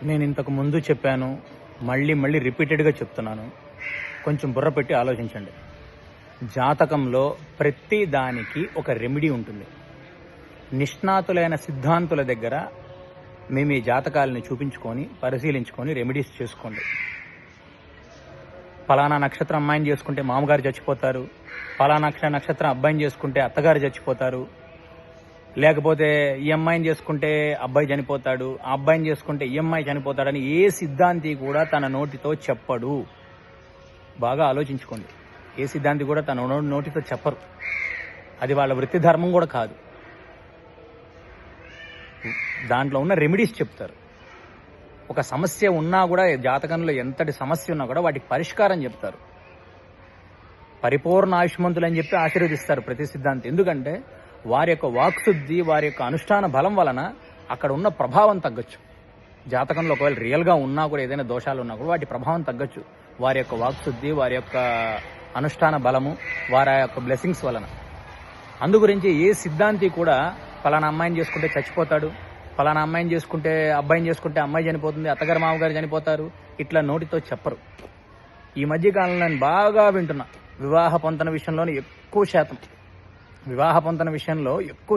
నేను ఇంతకు ముందు చెప్పాను, మళ్ళీ రిపీటెడ్గా చెప్తున్నాను. కొంచెం బుర్ర పెట్టి ఆలోచించండి. జాతకంలో ప్రతి దానికి ఒక రెమెడీ ఉంటుంది. నిష్ణాతులైన సిద్ధాంతుల దగ్గర మేము ఈ జాతకాలని చూపించుకొని పరిశీలించుకొని రెమెడీస్ చేసుకోండి. ఫలానా నక్షత్రం అమ్మాయిని చేసుకుంటే మామగారు చచ్చిపోతారు, ఫలానా నక్షత్రం అబ్బాయిని చేసుకుంటే అత్తగారు చచ్చిపోతారు, లేకపోతే ఈ అమ్మాయిని చేసుకుంటే అబ్బాయి చనిపోతాడు, ఆ అబ్బాయిని చేసుకుంటే ఈ అమ్మాయి చనిపోతాడని ఏ సిద్ధాంతి కూడా తన నోటితో చెప్పడు. బాగా ఆలోచించుకోండి. ఏ సిద్ధాంతి కూడా తన నోటితో చెప్పరు. అది వాళ్ళ వృత్తి ధర్మం కూడా కాదు. దాంట్లో ఉన్న రెమెడీస్ చెప్తారు. ఒక సమస్య ఉన్నా కూడా, జాతకంలో ఎంతటి సమస్య ఉన్నా కూడా వాటికి పరిష్కారం చెప్తారు. పరిపూర్ణ ఆయుష్మంతులు అని చెప్పి ఆశీర్వదిస్తారు ప్రతి సిద్ధాంతి. ఎందుకంటే వారి యొక్క వాక్శుద్ధి, వారి యొక్క అనుష్ఠాన బలం వలన అక్కడ ఉన్న ప్రభావం తగ్గచ్చు. జాతకంలో ఒకవేళ రియల్గా ఉన్నా కూడా, ఏదైనా దోషాలు ఉన్నా కూడా వాటి ప్రభావం తగ్గచ్చు. వారి యొక్క వాక్శుద్ధి, వారి యొక్క అనుష్ఠాన బలము, వారి యొక్క బ్లెస్సింగ్స్ వలన. అందుగురించి ఏ సిద్ధాంతి కూడా ఫలానా అమ్మాయిని చేసుకుంటే చచ్చిపోతాడు, ఫలానా అమ్మాయిని చేసుకుంటే అబ్బాయిని చేసుకుంటే అమ్మాయి చనిపోతుంది, అత్తగారు మామగారు చనిపోతారు, ఇట్లా నోటితో చెప్పరు. ఈ మధ్యకాలంలో నేను బాగా వింటున్నా. వివాహ పొంతన విషయంలోనే ఎక్కువ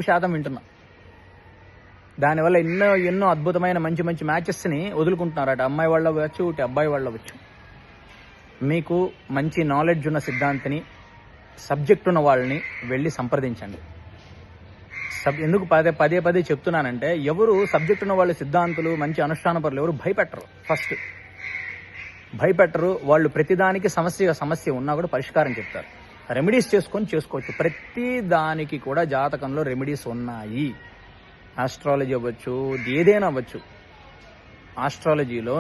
శాతం వింటున్నా. దానివల్ల ఎన్నో అద్భుతమైన మంచి మ్యాచెస్ని వదులుకుంటున్నారు. అటు అమ్మాయి వాళ్ళ వచ్చు, ఇటు అబ్బాయి వాళ్ళ వచ్చు. మీకు మంచి నాలెడ్జ్ ఉన్న సిద్ధాంతిని, సబ్జెక్ట్ ఉన్న వాళ్ళని వెళ్ళి సంప్రదించండి. ఎందుకు పదే చెప్తున్నానంటే, ఎవరు సబ్జెక్ట్ ఉన్న వాళ్ళు, సిద్ధాంతులు, మంచి అనుష్ఠాన పరులు ఎవరు భయపెట్టరు. వాళ్ళు ప్రతిదానికి సమస్య ఉన్నా కూడా పరిష్కారం చెప్తారు. రెమెడీస్ చేసుకోవచ్చు. ప్రతి దానికి కూడా జాతకంలో రెమెడీస్ ఉన్నాయి. ఆస్ట్రాలజీ అవ్వచ్చు, ఏదైనా అవ్వచ్చు. ఆస్ట్రాలజీలో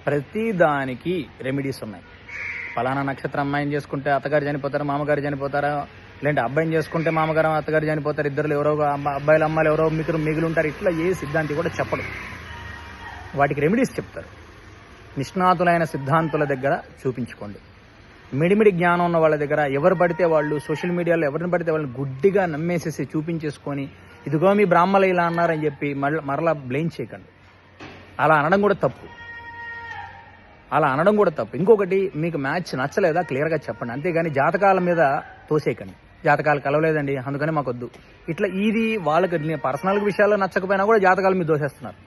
ప్రతి దానికి రెమెడీస్ ఉన్నాయి. ఫలానా నక్షత్రం అమ్మాయిని చేసుకుంటే అత్తగారు చనిపోతారు, మామగారు చనిపోతారా, లేదంటే అబ్బాయిని చేసుకుంటే మామగారు అత్తగారు చనిపోతారు, ఇద్దరు ఎవరో అబ్బాయిలు అమ్మాయిలు ఎవరో మిగిలి ఉంటారు. ఇట్లా ఏ సిద్ధాంతి కూడా చెప్పడు. వాటికి రెమెడీస్ చెప్తారు. నిష్ణాతులైన సిద్ధాంతుల దగ్గర చూపించుకోండి. మిడిమిడి జ్ఞానం ఉన్న వాళ్ళ దగ్గర ఎవరు పడితే వాళ్ళు, సోషల్ మీడియాలో ఎవరిని పడితే వాళ్ళని గుడ్డిగా నమ్మేసేసి చూపించేసుకొని, ఇదిగో మీ బ్రాహ్మలు ఇలా అన్నారని చెప్పి మరలా బ్లేమ్ చేయకండి. అలా అనడం కూడా తప్పు. ఇంకొకటి, మీకు మ్యాచ్ నచ్చలేదా క్లియర్గా చెప్పండి. అంతేగాని జాతకాల మీద తోసేయకండి. జాతకాలు కలవలేదండి అందుకని మాకొద్దు, ఇట్లా ఇది వాళ్ళకి పర్సనల్ విషయాల్లో నచ్చకపోయినా కూడా జాతకాల మీద దోసేస్తున్నారు.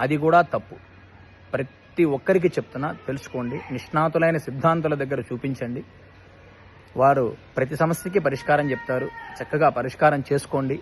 అది కూడా తప్పు. ప్రతి ఒక్కరికి చెప్తున్నా, తెలుసుకోండి. నిష్ణాతులైన సిద్ధాంతుల దగ్గర చూపించండి. వారు ప్రతి సమస్యకి పరిష్కారం చెప్తారు. చక్కగా పరిష్కారం చేసుకోండి.